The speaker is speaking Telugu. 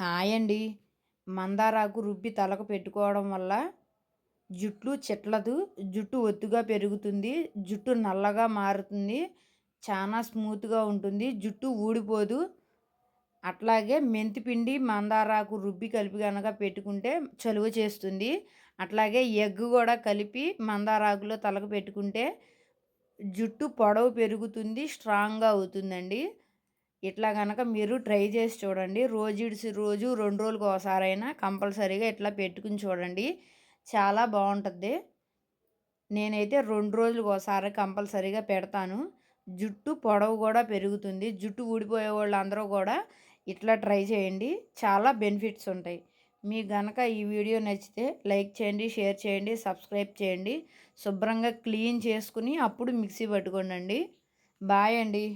హాయ్ అండి. మందారాకు రుబ్బి తలకు పెట్టుకోవడం వల్ల జుట్లు చిట్లదు. జుట్టు ఒత్తుగా పెరుగుతుంది. జుట్టు నల్లగా మారుతుంది. చానా స్మూత్‌గా ఉంటుంది. జుట్టు ఊడిపోదు. అట్లాగే మెంతిపిండి, మందారాకు రుబ్బి కలిపి గనక పెట్టుకుంటే చలువ చేస్తుంది. అట్లాగే ఎగ్ గూడా కలిపి మందారాకులో తలకు పెట్టుకుంటే జుట్టు పొడవు పెరుగుతుంది. స్ట్రాంగ్‌గా అవుతుందండి. ఇట్లా గనక మీరు ట్రై చేసి చూడండి. రోజిడిసి రోజు 2 రోజులకోసారైనా కంపల్సరీగా ఇట్లా పెట్టుకొని చూడండి. చాలా బావుంటది. నేనైతే 2 రోజులకోసారి కంపల్సరీగా పెడతాను. జుట్టు పొడవు గూడా పెరుగుతుంది. జుట్టు ఊడిపోయే వాళ్ళందరూ గూడా ఇట్లా ట్రై చేయండి. చాలా బెనిఫిట్స్ ఉంటాయి. మీకు గనక ఈ వీడియో నచ్చితే లైక్ చేయండి, షేర్ చేయండి, సబ్స్క్రైబ్ చేయండి. శుభ్రంగా క్లీన్ చేసుకొని అప్పుడు మిక్సీ పట్టుకోండండి. బాయ్ అండి.